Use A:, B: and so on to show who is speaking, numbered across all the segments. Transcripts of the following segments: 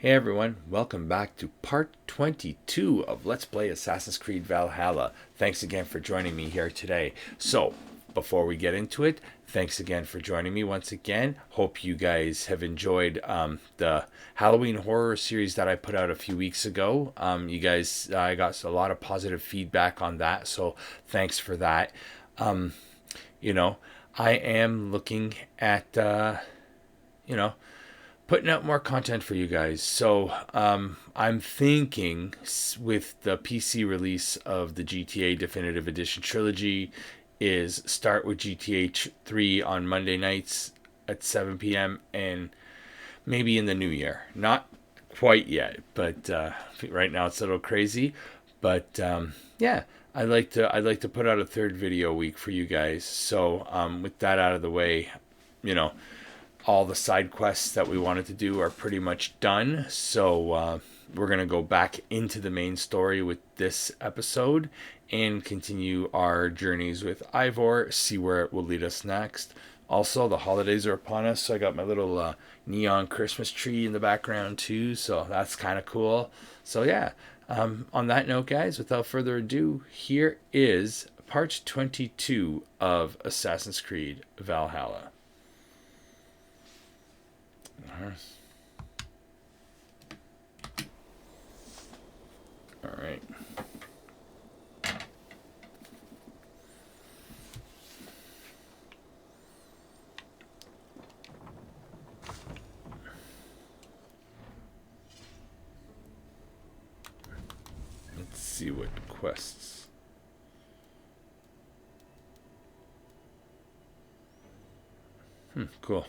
A: Hey everyone, welcome back to part 22 of Let's Play Assassin's Creed Valhalla. Thanks again for joining me here today. So, before we get into it, thanks again for joining me once again. Hope you guys have enjoyed the Halloween horror series that I put out a few weeks ago. You guys, I got a lot of positive feedback on that, so thanks for that. Um, you know, I am looking at, you know, putting out more content for you guys. So I'm thinking with the PC release of the GTA Definitive Edition trilogy is start with GTA 3 on Monday nights at 7 p.m. and maybe in the new year. Not quite yet, but right now it's a little crazy. But yeah, I'd like to put out a third video a week for you guys. So with that out of the way, you know, all the side quests that we wanted to do are pretty much done. So we're going to go back into the main story with this episode and continue our journeys with Ivor, see where it will lead us next. Also, the holidays are upon us, so I got my little neon Christmas tree in the background too, so that's kind of cool. So, yeah, on that note, guys, without further ado, here is part 22 of Assassin's Creed Valhalla. All right. Let's see what quests. Cool.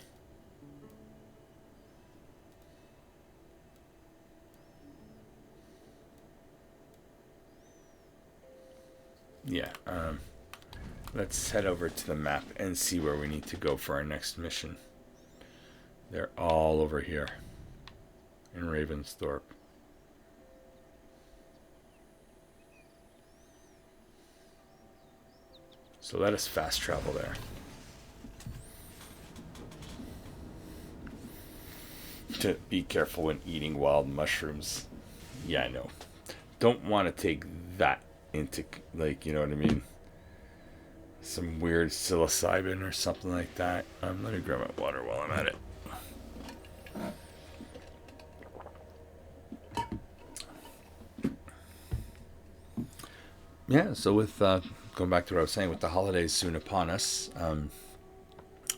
A: Yeah. Let's head over to the map and see where we need to go for our next mission. They're all over here in Ravensthorpe. So let us fast travel there. To be careful when eating wild mushrooms. Yeah, I know. Don't want to take that into, like, you know what I mean? Some weird psilocybin or something like that. Let me grab my water while I'm at it. Yeah, so with going back to what I was saying, with the holidays soon upon us,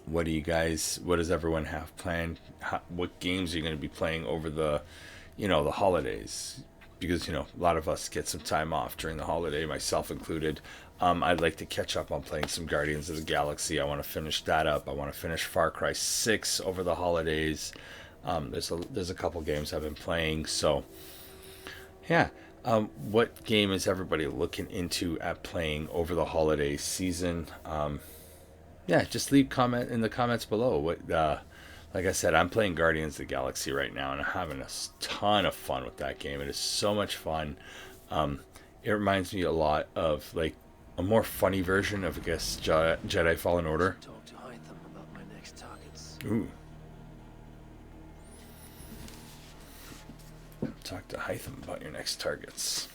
A: what do you guys? What does everyone have planned? What games are you going to be playing over the holidays? Because a lot of us get some time off during the holiday, myself included. I'd like to catch up on playing some Guardians of the Galaxy. I want to finish that up. I want to finish Far Cry 6 over the holidays. There's a couple games I've been playing, so yeah. What game is everybody looking into at playing over the holiday season? Yeah, just leave comment in the comments below. Like I said, I'm playing Guardians of the Galaxy right now, and I'm having a ton of fun with that game. It is so much fun. It reminds me a lot of like a more funny version of, I guess, Jedi Fallen Order.
B: Talk to Hytham about my next targets.
A: Ooh, talk to Hytham about your next targets.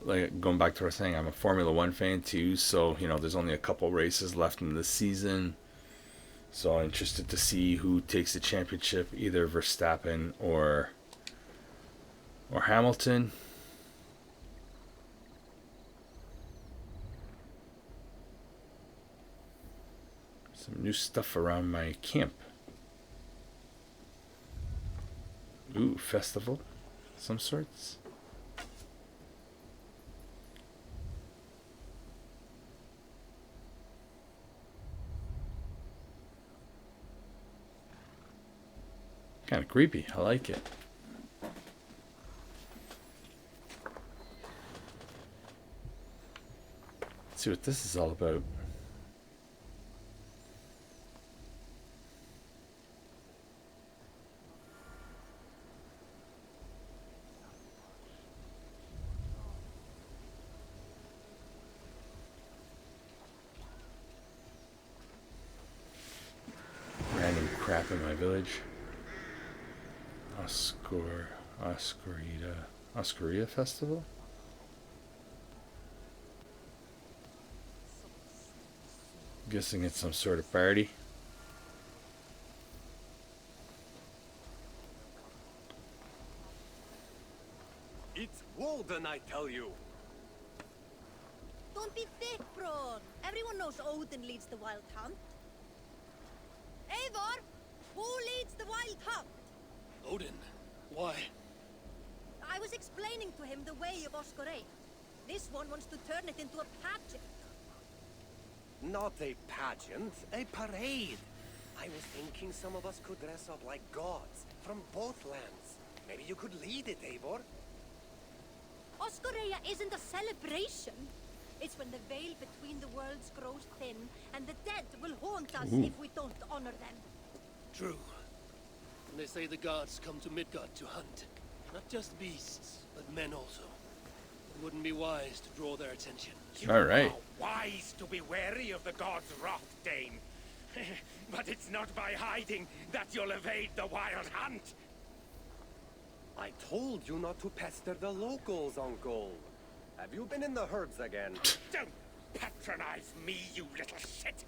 A: Like going back to what I was saying, I'm a Formula One fan too. So there's only a couple races left in the season. So I'm interested to see who takes the championship, either Verstappen or Hamilton. Some new stuff around my camp. Ooh, festival, some sorts. Kind of creepy. I like it. Let's see what this is all about. map in my village. Oscarita Festival? Guessing it's some sort of party.
C: It's Walden, I tell you.
D: Don't be thick, Braun. Everyone knows Odin leads the wild hunt. Eivor, who leads the wild hunt?
B: Odin? Why?
D: I was explaining to him the way of Oscarei. This one wants to turn it into a pageant.
C: Not a pageant, a parade. I was thinking some of us could dress up like gods from both lands. Maybe you could lead it, Eivor.
D: Oscareia isn't a celebration. It's when the veil between the worlds grows thin, and the dead will haunt us if we don't honor them.
B: True. And they say the gods come to Midgard to hunt. Not just beasts, but men also. It wouldn't be wise to draw their attention.
A: All right.
C: Wise to be wary of the gods' wrath, Dame. But it's not by hiding that you'll evade the wild hunt. I told you not to pester the locals, Uncle. Have you been in the herds again? Don't patronize me, you little shit!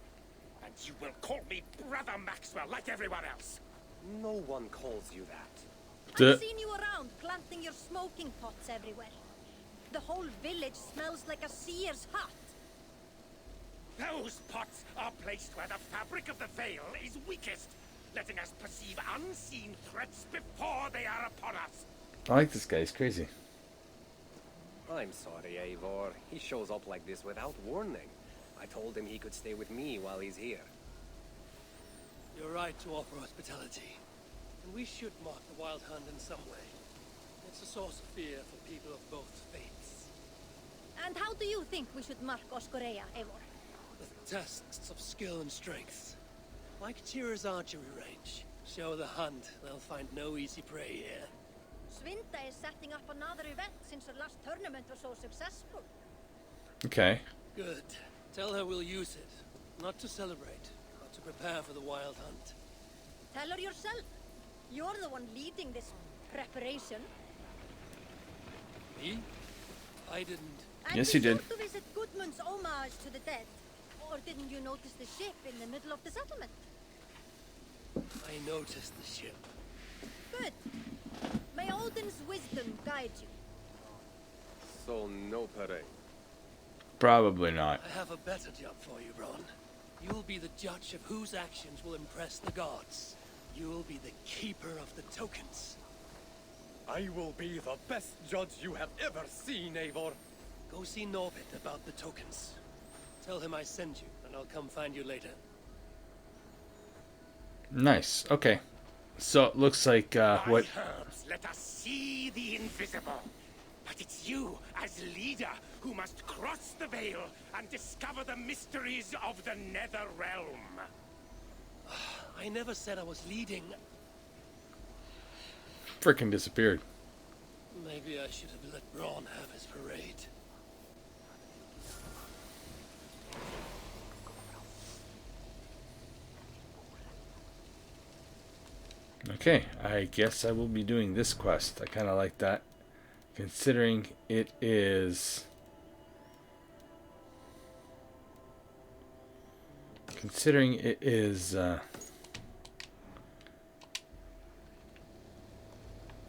C: And you will call me Brother Maxwell like everyone else. No one calls you that.
D: I've seen you around planting your smoking pots everywhere. The whole village smells like a seer's hut.
C: Those pots are placed where the fabric of the veil is weakest, letting us perceive unseen threats before they are upon us.
A: I like this guy. He's crazy.
C: I'm sorry, Eivor. He shows up like this without warning. I told him he could stay with me while he's here.
B: You're right to offer hospitality. And we should mark the wild hunt in some way. It's a source of fear for people of both faiths.
D: And how do you think we should mark Oscareia, Eivor?
B: With tests of skill and strength. Like Tyr's archery range. Show the hunt, they'll find no easy prey here.
D: Svinda is setting up another event since her last tournament was so successful.
A: Okay.
B: Good. Tell her we'll use it. Not to celebrate, but to prepare for the wild hunt.
D: Tell her yourself. You're the one leading this preparation.
B: Me? I didn't.
D: And
A: Yes,
D: be
A: you did.
D: sure to visit Gudmund's homage to the dead. Or didn't you notice the ship in the middle of the settlement?
B: I noticed the ship.
D: Good. May Odin's wisdom guide you.
C: So no parade.
A: Probably not.
B: I have a better job for you, Bron. You'll be the judge of whose actions will impress the gods. You'll be the keeper of the tokens.
C: I will be the best judge you have ever seen, Eivor.
B: Go see Norbit about the tokens. Tell him I sent you, and I'll come find you later.
A: Nice. Okay. So it looks like what?
C: Herbs, let us see the invisible. But it's you, as leader, who must cross the veil and discover the mysteries of the Nether Realm.
B: I never said I was leading.
A: Frickin' disappeared.
B: Maybe I should have let Bron have his parade.
A: Okay, I guess I will be doing this quest. I kind of like that, considering it is.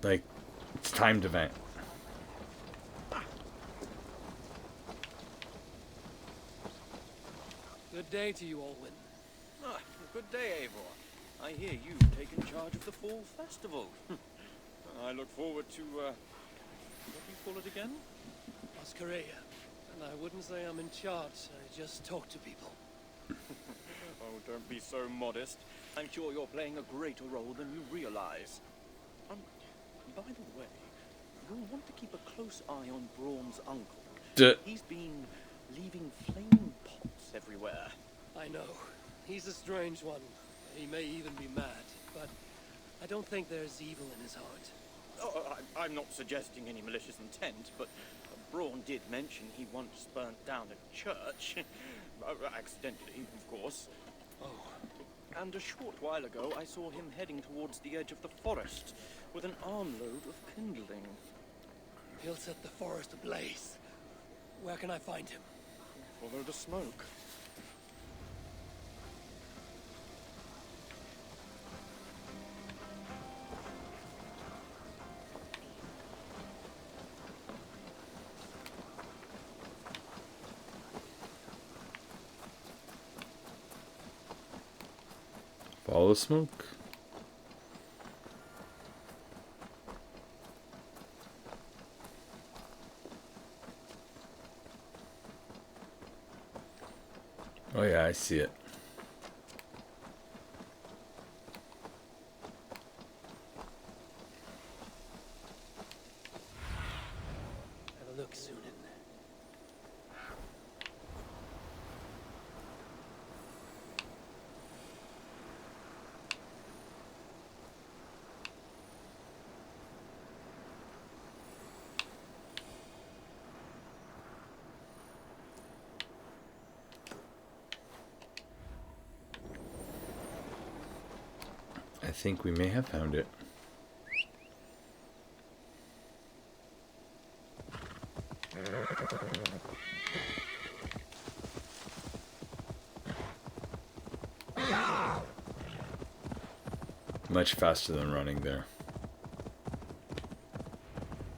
A: Like, it's timed event.
B: Good day to you, Alwyn.
E: Ah, good day, Eivor. I hear you've taken charge of the fall festival. I look forward to, what do you call it again?
B: Oscareia. And I wouldn't say I'm in charge, I just talk to people.
E: Oh, don't be so modest. I'm sure you're playing a greater role than you realize. By the way, you'll want to keep a close eye on Braun's uncle. He's been leaving flaming pots everywhere.
B: I know. He's a strange one. He may even be mad, but I don't think there's evil in his heart.
E: Oh, I'm not suggesting any malicious intent, but Braun did mention he once burnt down a church. Accidentally, of course. And a short while ago, I saw him heading towards the edge of the forest with an armload of kindling.
B: He'll set the forest ablaze. Where can I find him?
E: Follow the smoke.
A: Follow the smoke. Oh yeah, I see it.
B: Have a look, Sunan.
A: I think we may have found it. Much faster than running there.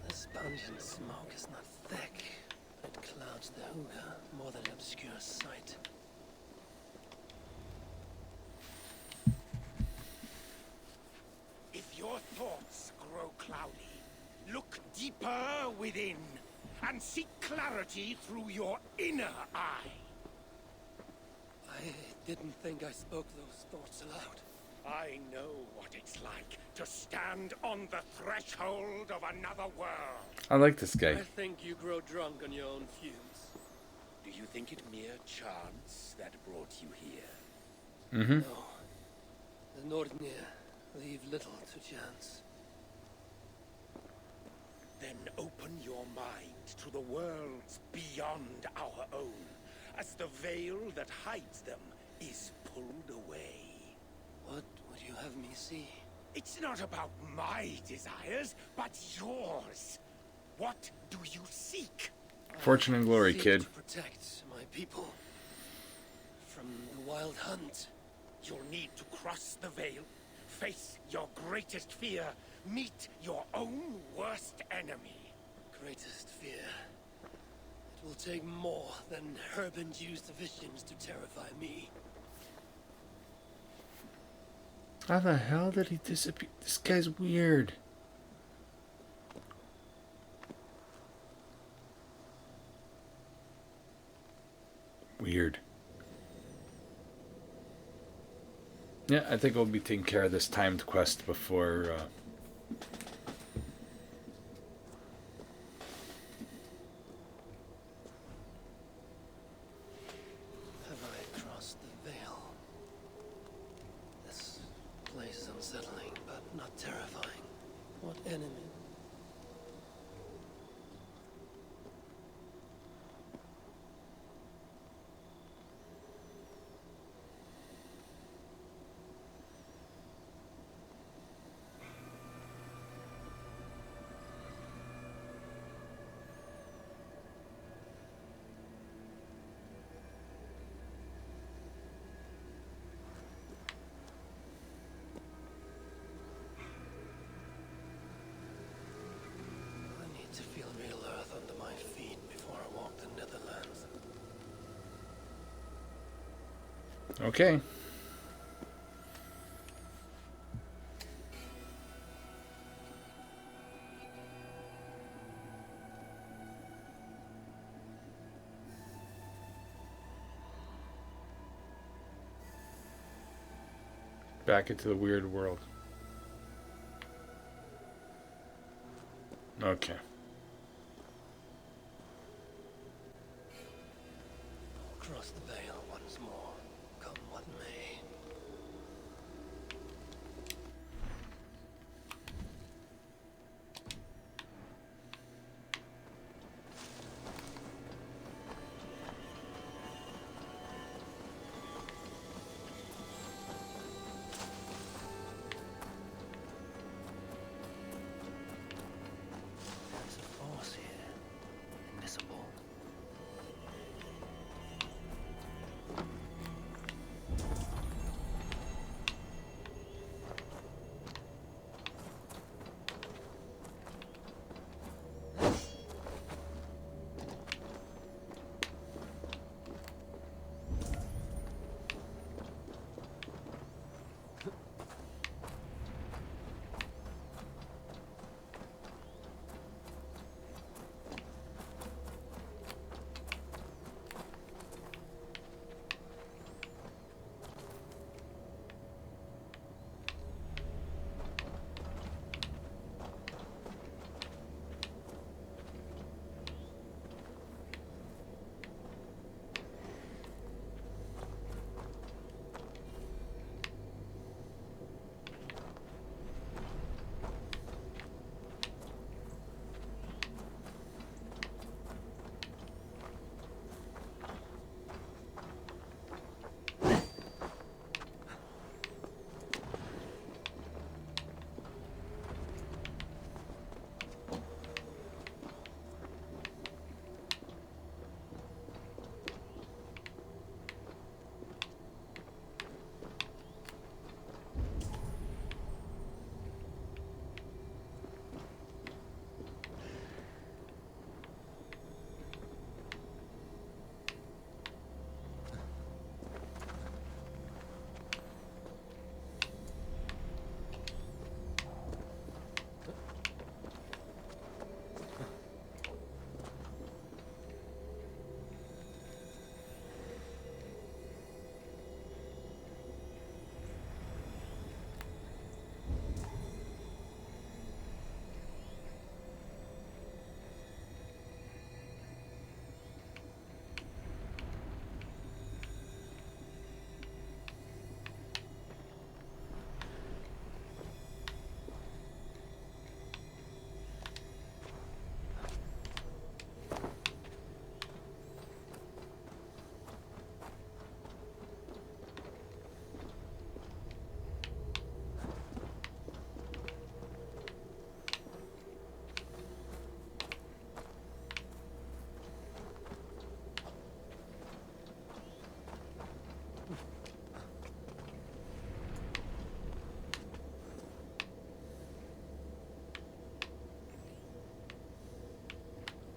B: The pungent smoke is not thick. It clouds the hookah more than it obscures sight.
C: If your thoughts grow cloudy, look deeper within and seek clarity through your inner eye.
B: I didn't think I spoke those thoughts aloud.
C: I know what it's like to stand on the threshold of another world.
A: I like this
B: I
A: guy.
B: think you grow drunk on your own fumes.
C: Do you think it mere chance that brought you here?
A: Mm-hmm.
B: No. The Nordnir leave little to chance.
C: Then open your mind to the worlds beyond our own, as the veil that hides them is pulled away.
B: What would you have me see?
C: It's not about my desires, but yours. What do you seek?
A: Fortune and glory,
B: Seek
A: kid.
B: to protect my people from the wild hunt.
C: You'll need to cross the veil, face your greatest fear, meet your own worst enemy.
B: Greatest fear. It will take more than herb-induced visions to terrify me.
A: How the hell did he disappear? This guy's weird. Weird. Yeah, I think we'll be taking care of this timed quest before
B: Have I crossed the veil? This place is unsettling, but not terrifying. What enemy? I need to feel real earth under my feet before I walk the Netherlands.
A: okay. Back into the weird world. Okay.
B: Cross the veil once more, come what may.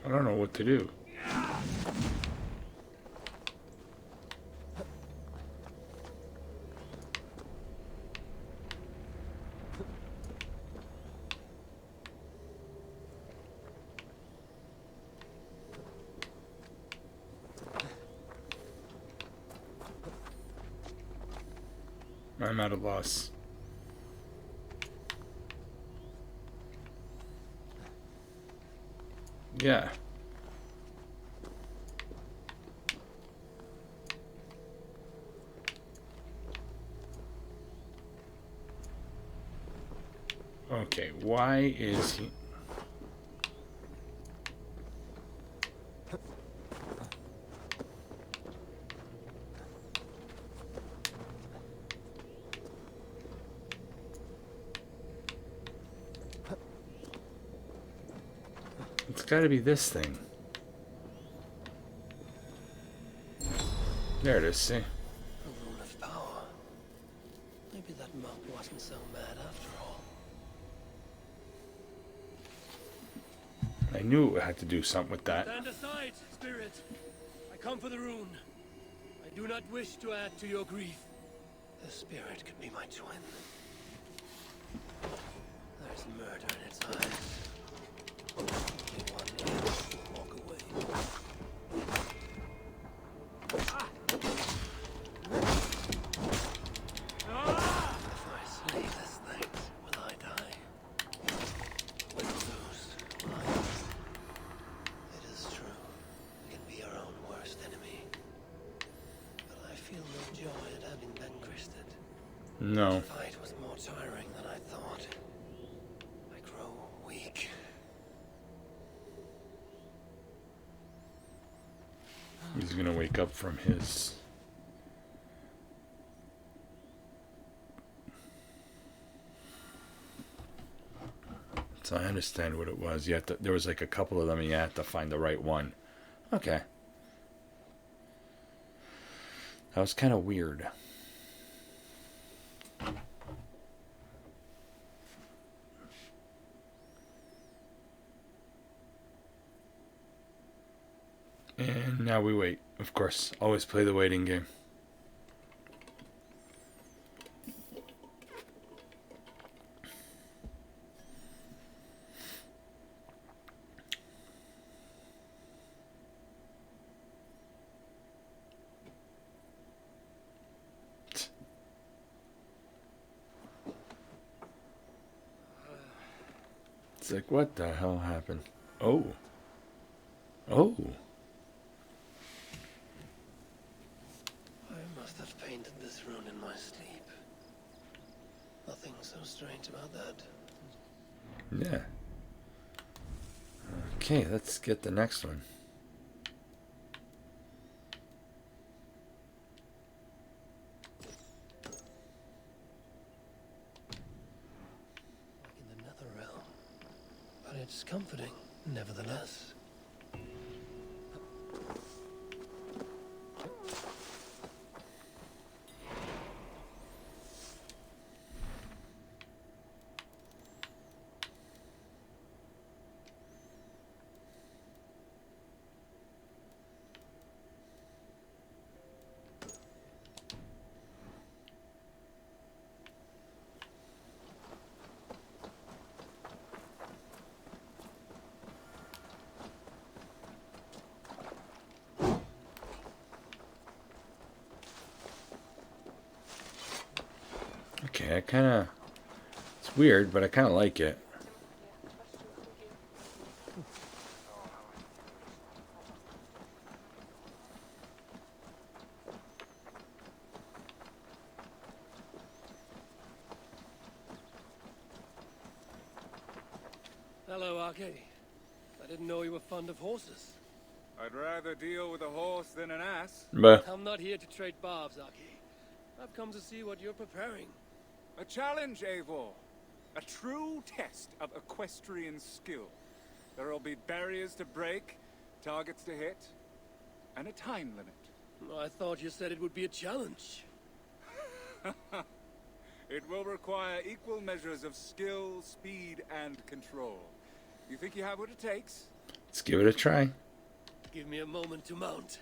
A: I don't know what to do. I'm at a loss. Yeah. Okay, why is he... It's gotta be this thing. There it is, see?
B: A rune of power. Maybe that monk wasn't so mad after all.
A: I knew it had to do something with that.
B: Stand aside, spirit. I come for the rune. I do not wish to add to your grief. The spirit could be my twin. There's murder in its eyes. Only one needs to walk away. If I slay this thing, will I die? Will I lose? Will I? It is true. We can be our own worst enemy. But I feel no joy at having vanquished it.
A: No.
B: The fight was more tiring than I thought. I grow weak.
A: He's gonna wake up from his... So I understand what it was. You have to, there was like a couple of them and you had to find the right one. Okay. That was kind of weird. And now we wait. Of course, always play the waiting game. It's like, what the hell happened? Oh. Oh.
B: I must have painted this rune in my sleep. Nothing so strange about that.
A: Yeah. Okay, let's get the next one.
B: Like in the nether realm. But it's comforting, nevertheless.
A: Okay, I kind of... It's weird, but I kind of like it.
B: Hello, Arcady. I didn't know you were fond of horses.
F: I'd rather deal with a horse than an ass.
A: But
B: I'm not here to trade barbs, Arcady. I've come to see what you're preparing.
F: A challenge, Eivor. A true test of equestrian skill. There'll be barriers to break, targets to hit, and a time limit.
B: I thought you said it would be a challenge.
F: It will require equal measures of skill, speed, and control. You think you have what it takes?
A: Let's give it a try.
B: Give me a moment to mount.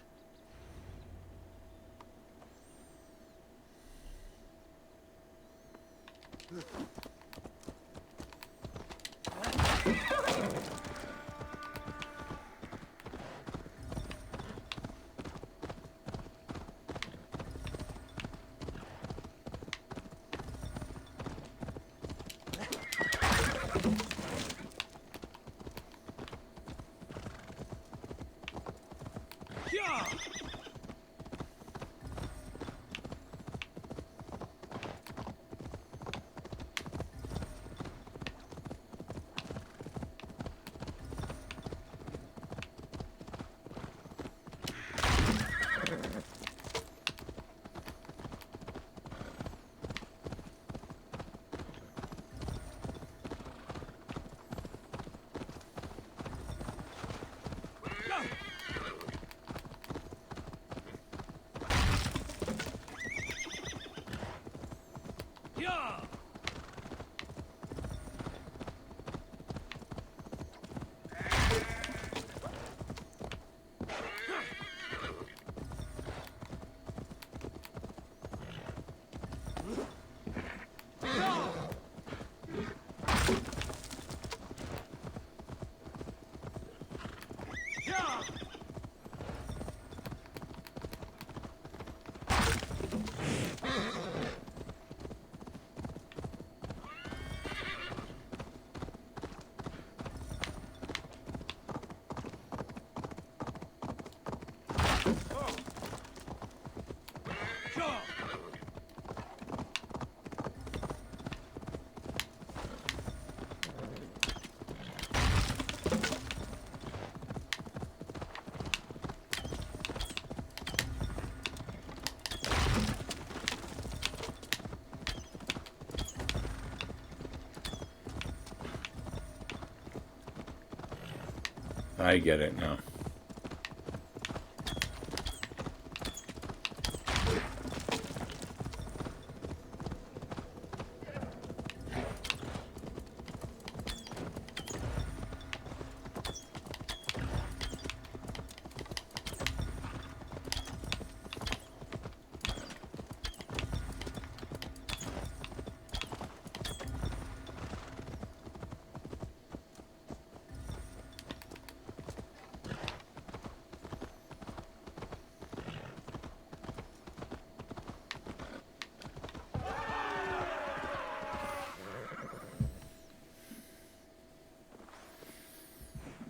A: I get it now.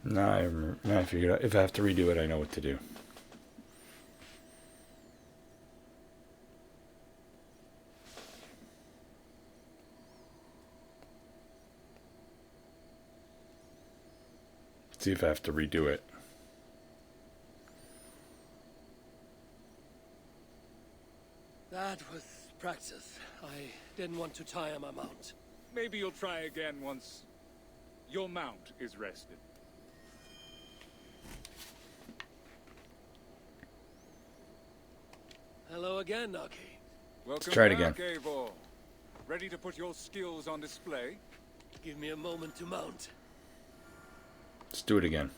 A: Now I figured out. If I have to redo it, I know what to do. See if I have to redo it.
B: That was practice. I didn't want to tire my mount.
F: Maybe you'll try again once your mount is rested.
B: Hello again, Naki.
F: Welcome
A: try it
F: back,
A: again.
F: Eivor. Ready to put your skills on display?
B: Give me a moment to mount.
A: Let's do it again.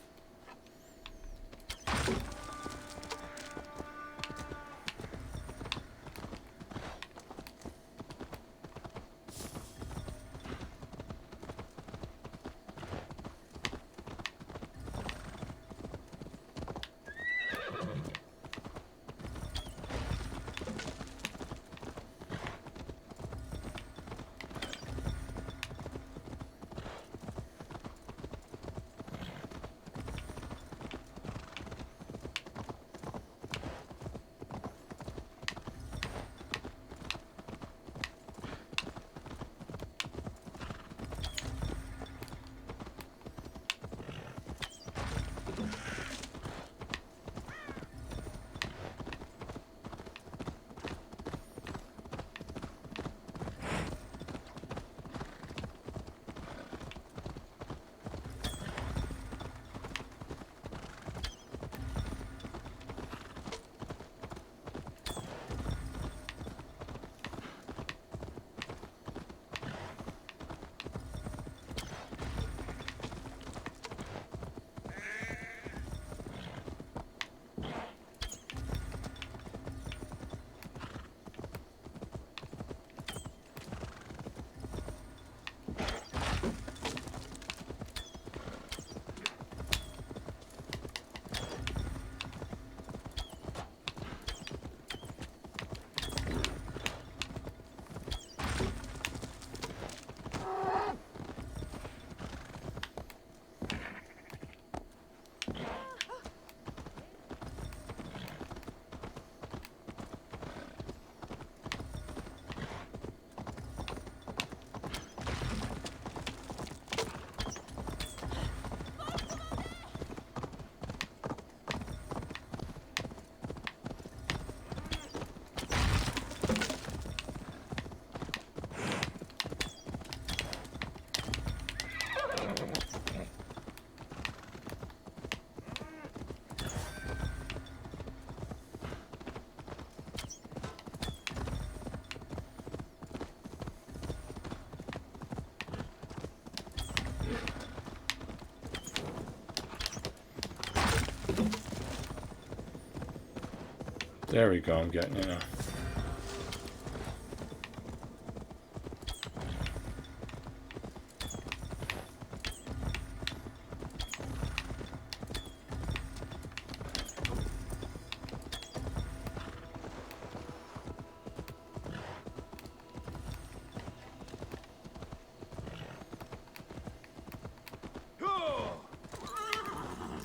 A: There we go. I'm getting it now.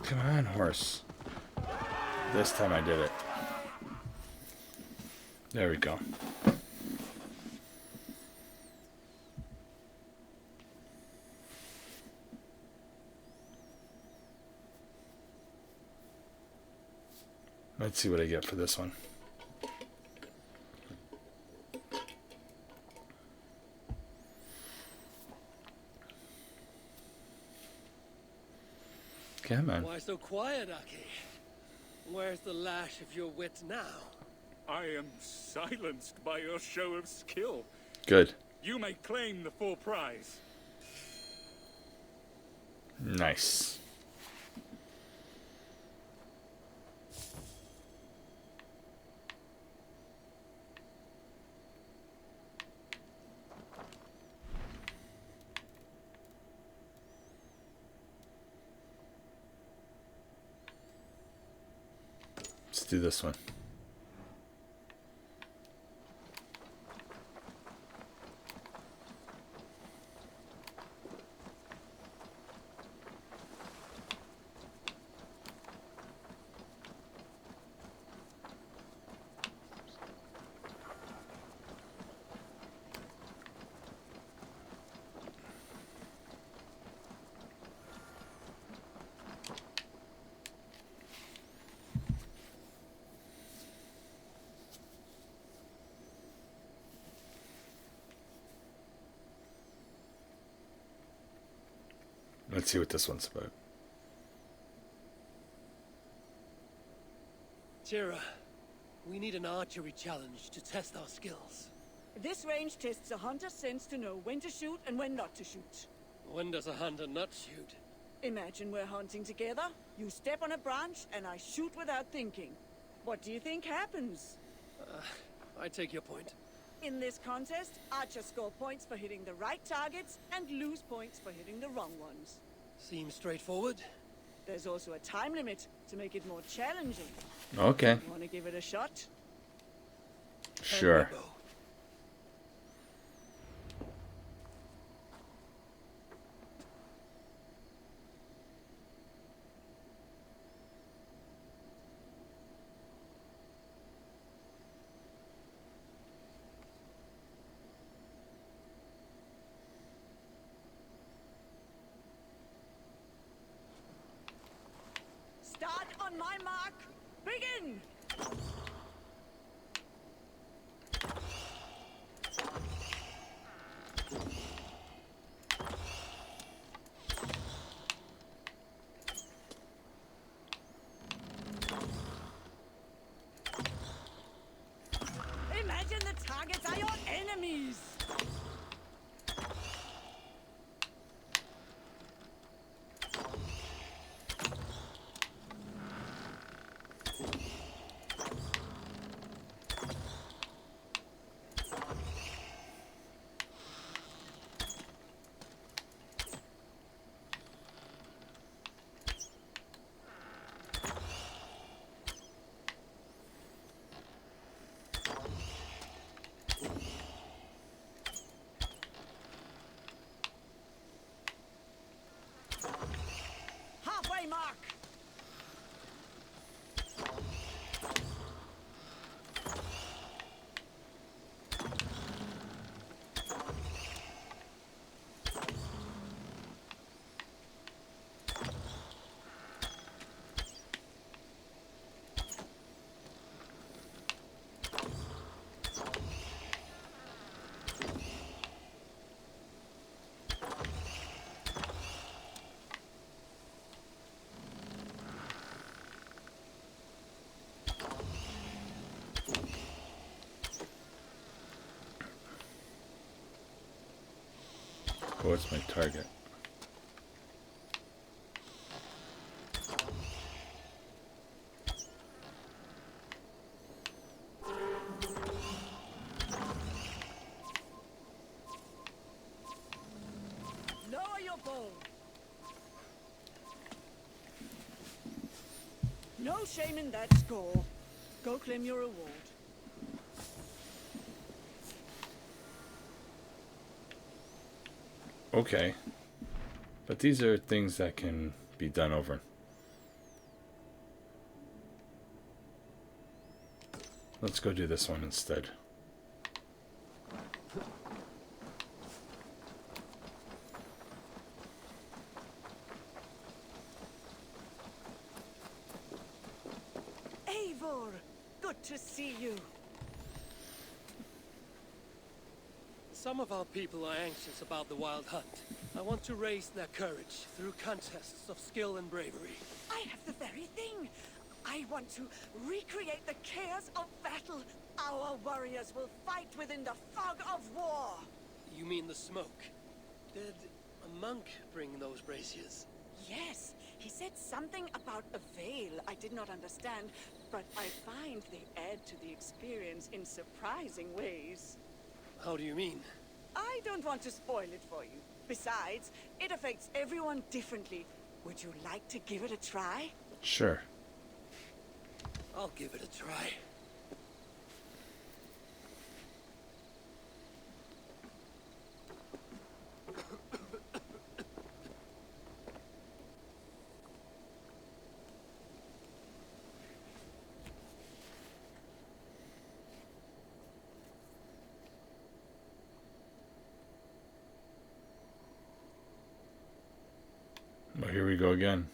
A: Come on, horse. This time I did it. There we go. Let's see what I get for this one. Come on.
B: Why so quiet, Aki? Where's the lash of your wit now?
F: I am silenced by your show of skill.
A: Good.
F: You may claim the full prize.
A: Nice. Let's do this one. Let's see what this one's about.
B: Tira, we need an archery challenge to test our skills.
G: This range tests a hunter's sense to know when to shoot and when not to shoot.
B: When does a hunter not shoot?
G: Imagine we're hunting together, you step on a branch, and I shoot without thinking. What do you think happens?
B: I take your point.
G: In this contest, archers score points for hitting the right targets and lose points for hitting the wrong ones.
B: Seems straightforward.
G: There's also a time limit to make it more challenging.
A: Okay.
G: Want to give it a shot?
A: Sure.
B: And we go.
G: Start on my mark. Begin! Imagine the targets are your enemies. Halfway mark.
A: What's my target?
G: No shame in that score. Go claim your reward.
A: Okay. But these are things that can be done over. Let's go do this one instead.
G: Eivor, good to see you.
B: Some of our people are anxious about the wild hunt. I want to raise their courage through contests of skill and bravery.
G: I have the very thing. I want to recreate the chaos of battle. Our warriors will fight within the fog of war.
B: You mean the smoke? Did a monk bring those braziers?
G: Yes, he said something about a veil I did not understand, but I find they add to the experience in surprising ways.
B: How do you mean?
G: I don't want to spoil it for you. Besides, it affects everyone differently. Would you like to give it a try?
A: Sure.
B: I'll give it a try.
A: Well, here we go again.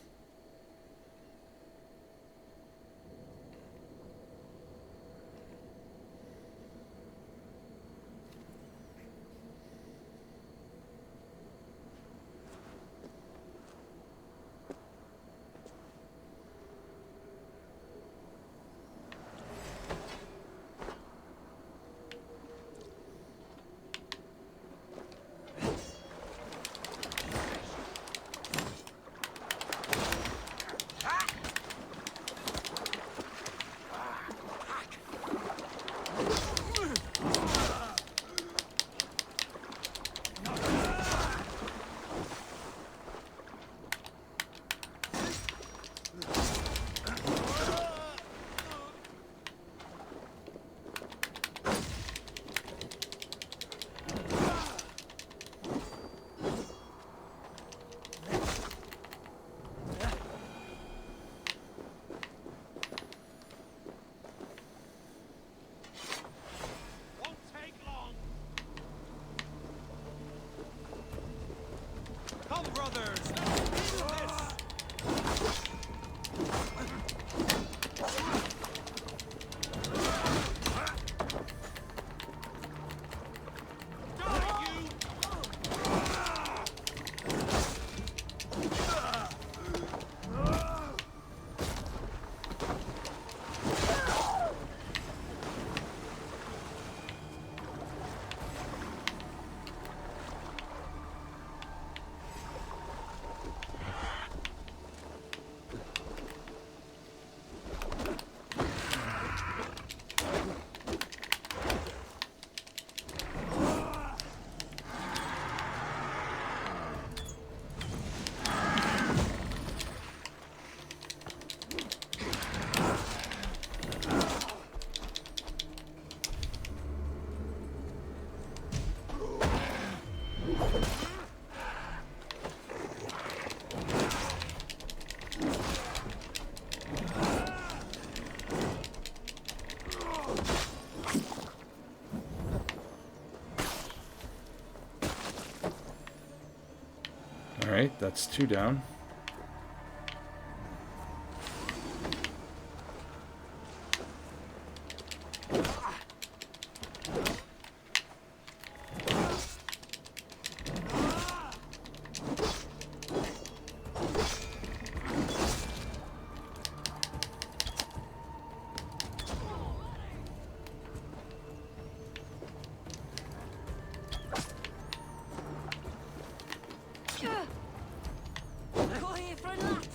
A: Alright, that's 2 down.
G: Gå ifrån natt!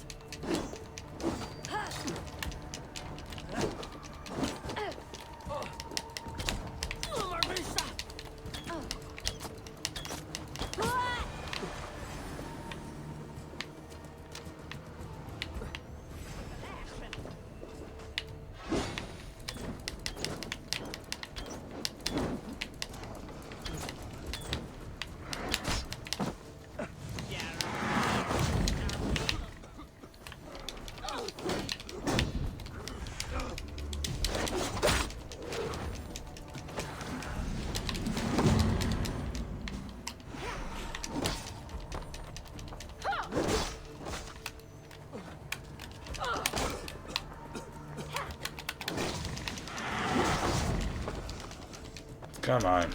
A: Come on.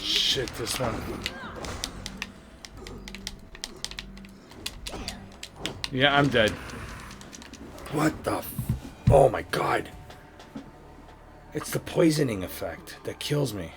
A: Shit, this one. Yeah, I'm dead. What the oh my god. It's the poisoning effect that kills me.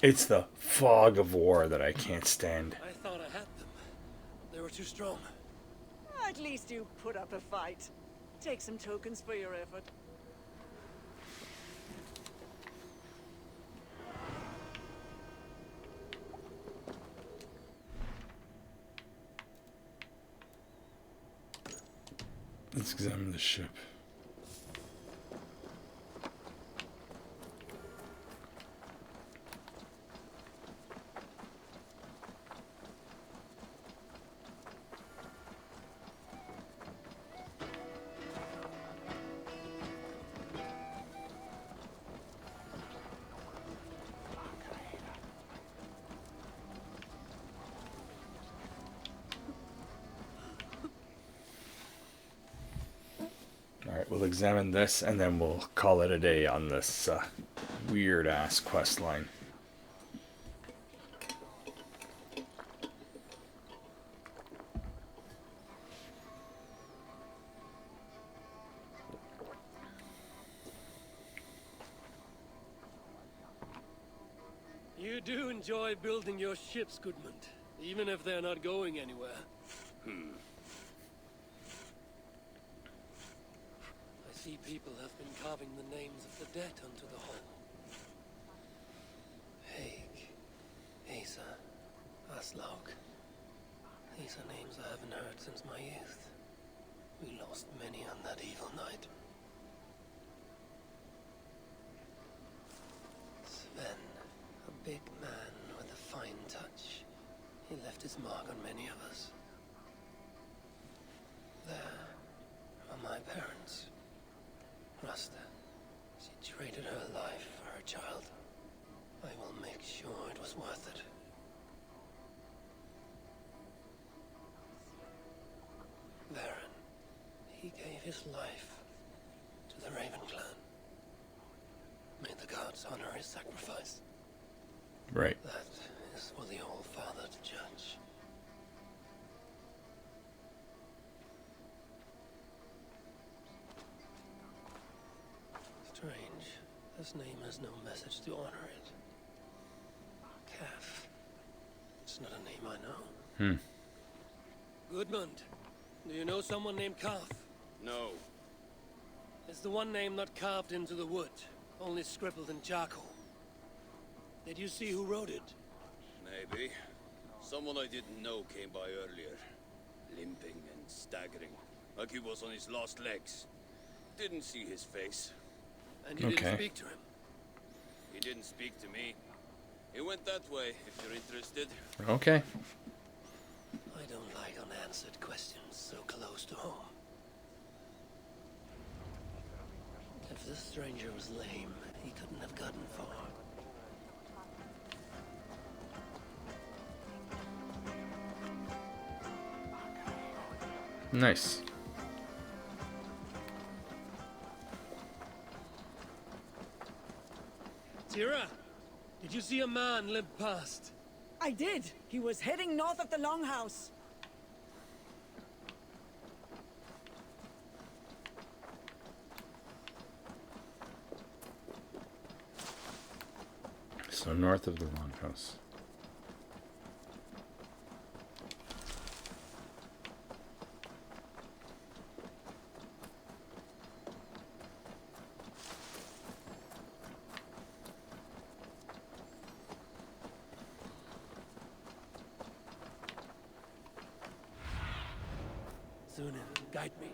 A: It's the fog of war that I can't stand.
B: I thought I had them. They were too strong.
G: At least you put up a fight. Take some tokens for your effort.
A: Let's examine the ship. Alright, we'll examine this and then we'll call it a day on this weird ass quest line.
B: You do enjoy building your ships, Goodmund, even if they're not going anywhere. I see people have been carving the names of the dead onto the hull. Haig, Asa, Aslaug. These are names I haven't heard since my youth. We lost many on that evil night. Sven, a big man with a fine touch. He left his mark on many of us. There are my parents. Rasta, she traded her life for her child. I will make sure it was worth it. Varen, he gave his life to the Raven clan. May the gods honor his sacrifice.
A: Right.
B: That is for the All Father to judge. Strange. This name has no message to honor it. Calf. It's not a name I know. Goodmund, do you know someone named Calf?
H: No.
B: It's the one name not carved into the wood, only scribbled in charcoal. Did you see who wrote it?
H: Maybe. Someone I didn't know came by earlier. Limping and staggering, like he was on his last legs. Didn't see his face.
B: And you
A: Okay.
B: didn't speak to him?
H: He didn't speak to me. He went that way, if you're interested.
A: Okay.
B: I don't like unanswered questions so close to home. If this stranger was lame, he couldn't have gotten far.
A: Nice.
B: Tira, did you see a man limp past?
G: I did. He was heading north of the Longhouse.
A: So north of the Longhouse.
B: Zunin, guide me.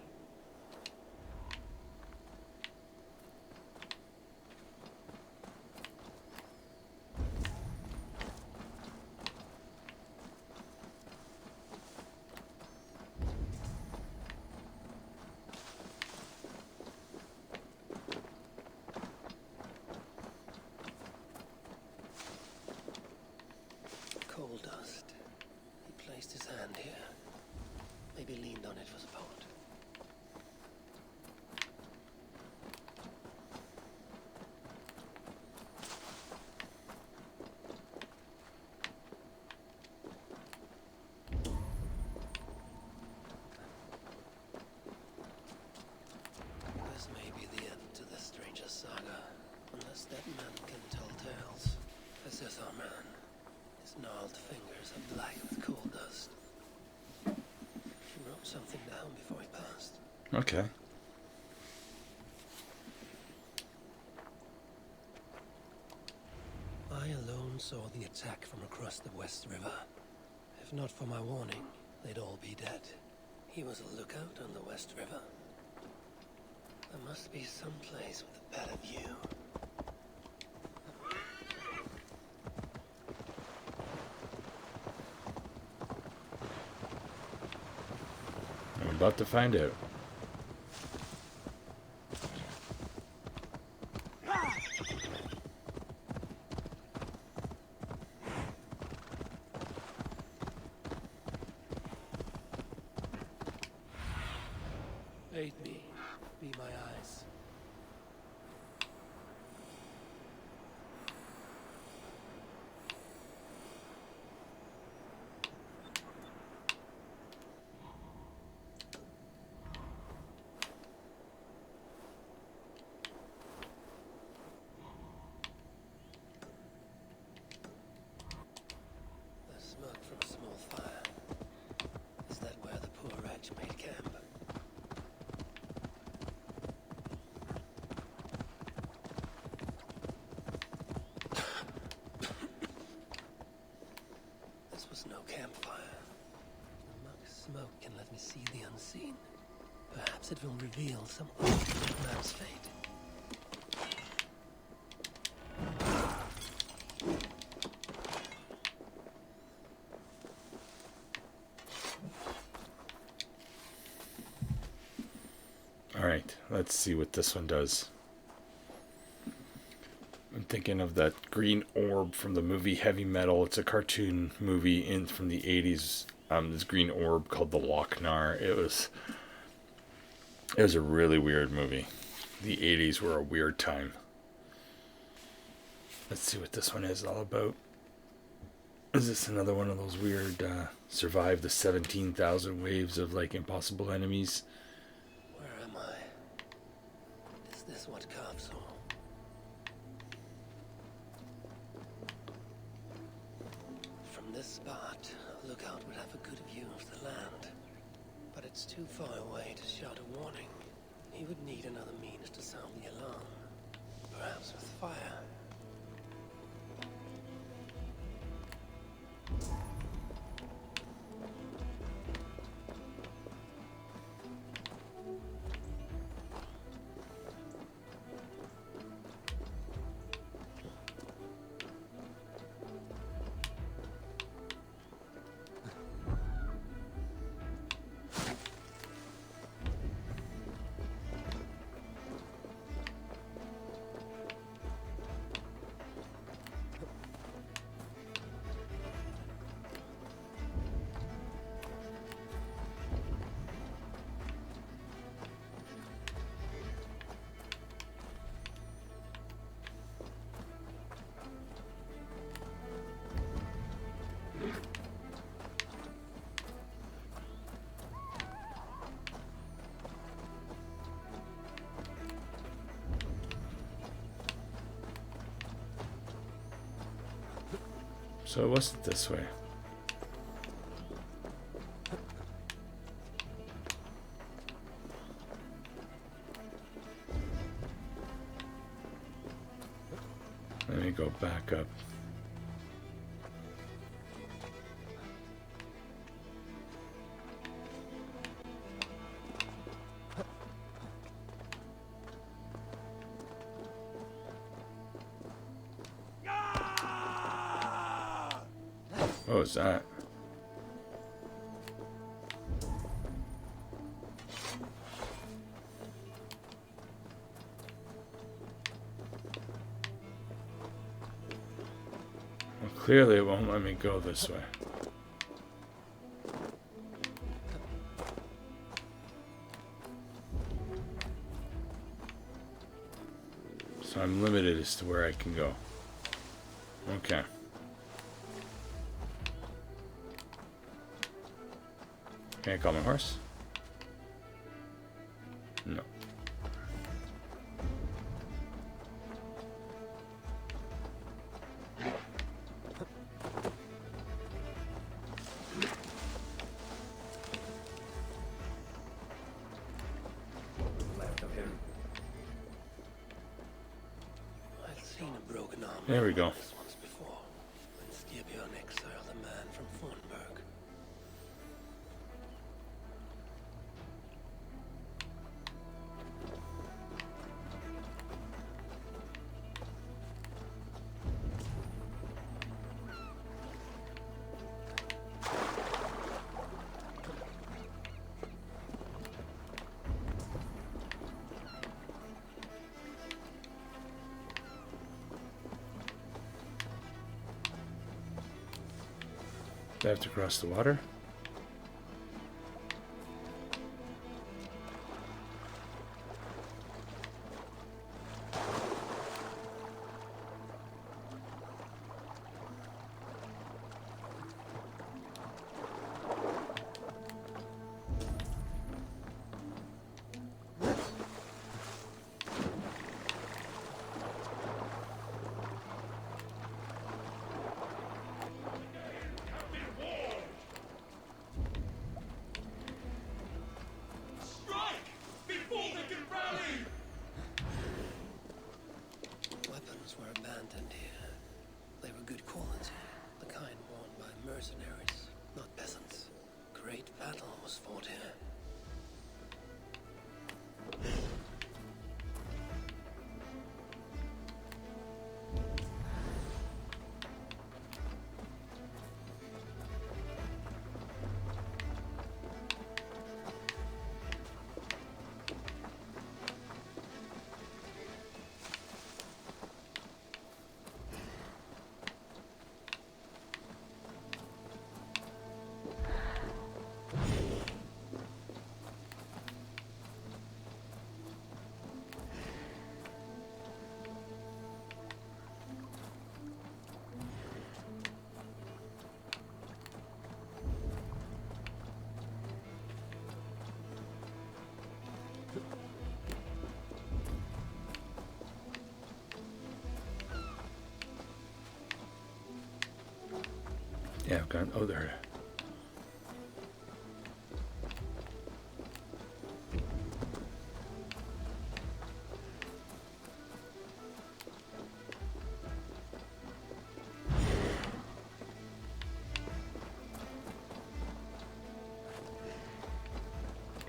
B: cold fingers are black with coal dust. He wrote something down before he passed.
A: Okay.
B: I alone saw the attack from across the West River. If not for my warning, they'd all be dead. He was a lookout on the West River. There must be some place with a better view.
A: I'm about to find out.
B: Aid me. Be my eyes. The smoke from a small fire. Is that where the poor wretch made camp? This was no campfire. The muck smoke can let me see the unseen. Perhaps it will reveal some ultimate man's fate.
A: Alright, let's see what this one does. I'm thinking of that green orb from the movie Heavy Metal. It's a cartoon movie from the 80s. This green orb called the Lochnar. It was a really weird movie. The 80s were a weird time. Let's see what this one is all about. Is this another one of those weird survive the 17,000 waves of like impossible enemies?
B: Where am I? Is this what Carve saw? From this spot, a lookout would have a good view of the land. But it's too far away to shout a warning. He would need another means to sound the alarm. Perhaps with fire.
A: So it wasn't this way. Let me go back up. What was that? Well, clearly it won't let me go this way. So I'm limited as to where I can go. Okay. Can I call my horse? No. There we go.
B: This once before, when Styrbjörn exiled a man from Fornburg.
A: Do I have to cross the water?
B: Weapons were abandoned here. They were good quality, the kind worn by mercenaries, not peasants. Great battle was fought here.
A: Yeah, I've gone. Oh, there.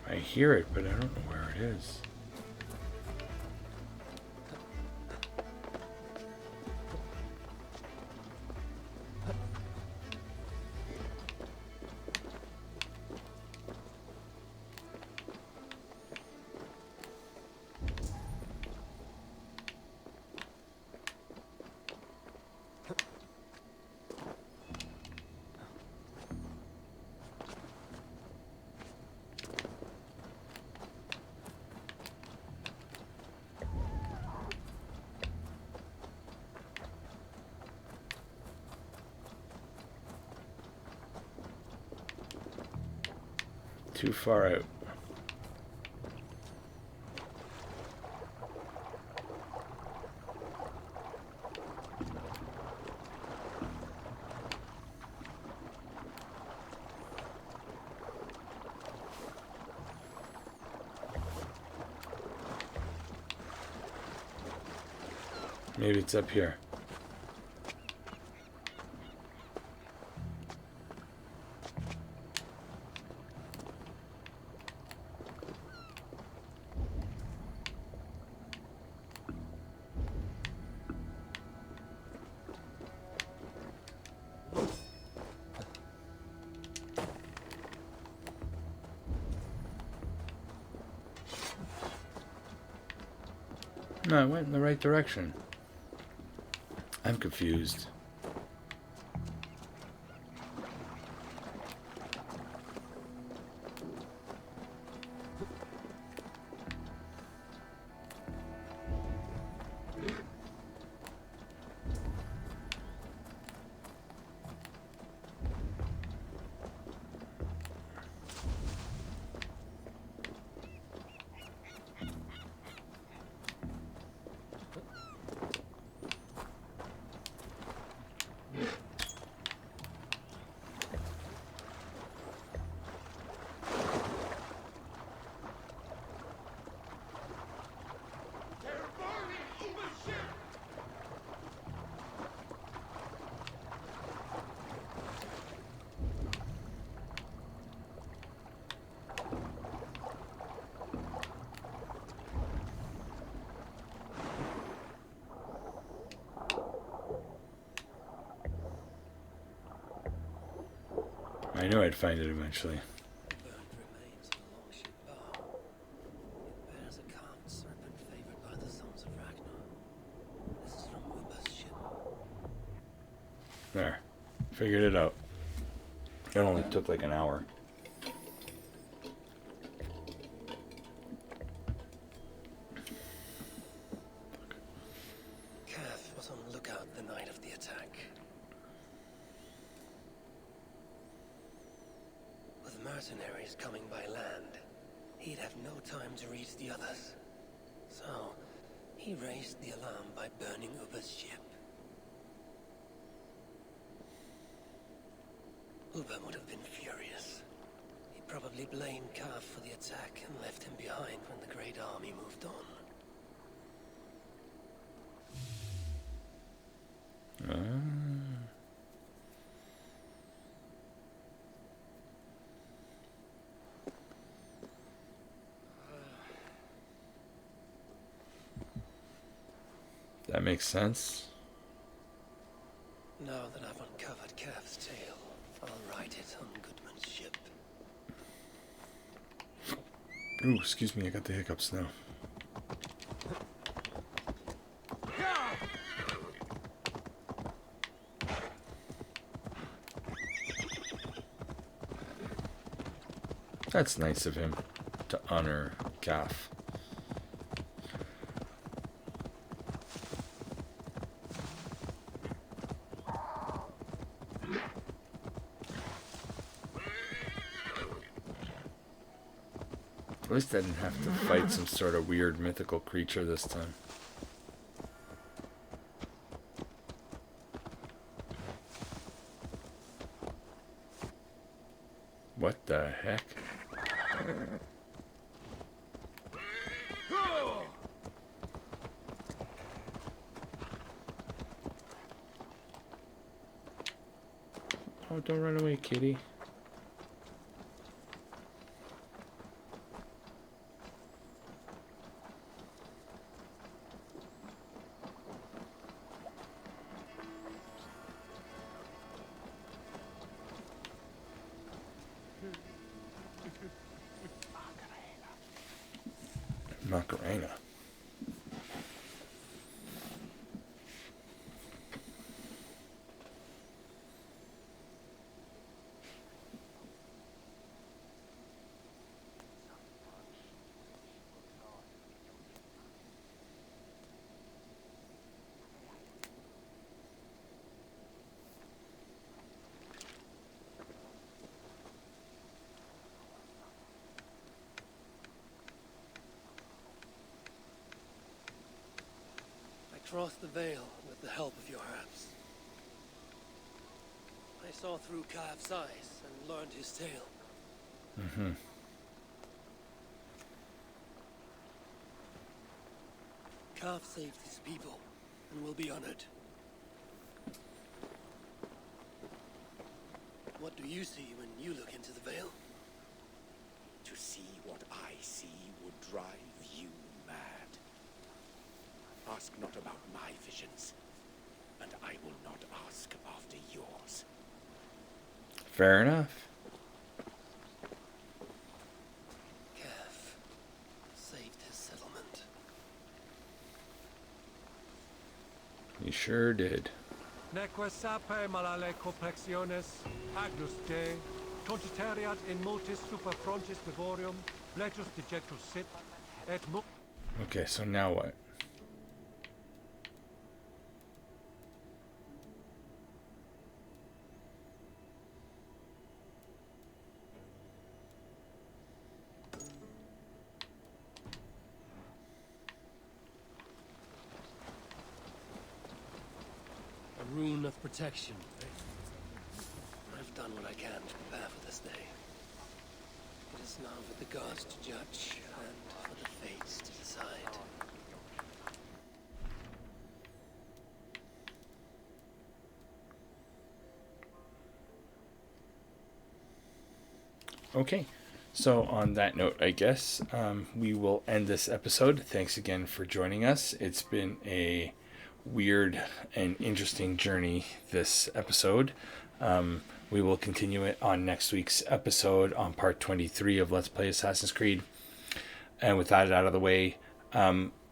A: I hear it, but I don't know where it is. Too far out. Maybe it's up here. No, I went in the right direction. I'm confused. I know I'd find it eventually.
B: The burned remains of a longship bow. It bears a carved serpent favored by the sons of Ragnar. This is from Ubba's ship.
A: There. Figured it out. It only took like an hour.
B: Cath was on lookout the night of the attack. With mercenaries coming by land, he'd have no time to reach the others. So, he raised the alarm by burning Ubba's ship. Ubba would have been furious. He probably blamed Kaf for the attack and left him behind when the Great Army moved on.
A: That makes sense.
B: Now that I've uncovered Kaf's tale, I'll write it on Goodman's ship.
A: Ooh, excuse me, I got the hiccups now. That's nice of him to honor Kaf. At least I didn't have to fight some sort of weird mythical creature this time. What the heck? Oh, don't run away, kitty. Macarena.
B: Crossed the veil with the help of your herbs. I saw through Kaf's eyes and learned his tale. Kaf saved his people and will be honored. What do you see when you look into the veil?
C: To see what I see would drive you mad. Ask not about my visions, and I will not ask after yours.
A: Fair enough.
B: Kaf saved his settlement.
A: You sure did.
I: Neque sape malale complexiones, agnus Dei, conciteriat in multis super frontis devorium, letus dejectus sit, et
A: Okay, so now what?
B: A rune of protection. I've done what I can to prepare for this day. It is now for the gods to judge, and for the fates to decide.
A: Okay, so on that note, I guess we will end this episode. Thanks again for joining us. It's been a weird and interesting journey this episode. We will continue it on next week's episode on part 23 of Let's Play Assassin's Creed. And with that out of the way,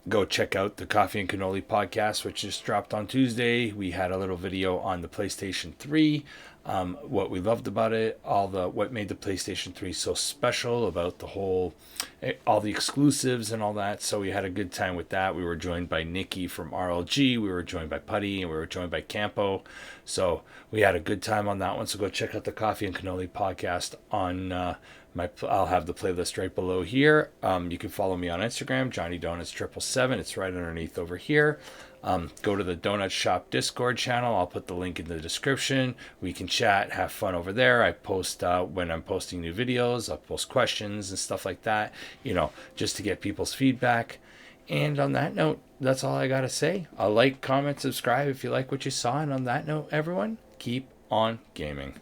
A: go check out the Coffee and Cannoli podcast, which just dropped on Tuesday. We had a little video on the PlayStation 3, what we loved about it, what made the PlayStation 3 so special, about all the exclusives and all that. So we had a good time with that. We were joined by Nikki from RLG, we were joined by Putty, and we were joined by Campo. So we had a good time on that one. So go check out the Coffee and Cannoli podcast on I'll have the playlist right below here. You can follow me on Instagram, Johnny Donuts 777. It's right underneath over here. Go to the Donut Shop Discord channel. I'll put the link in the description. We can chat, have fun over there. I post when I'm posting new videos. I'll post questions and stuff like that, just to get people's feedback. And on that note, that's all I got to say. Like, comment, subscribe if you like what you saw. And on that note, everyone, keep on gaming.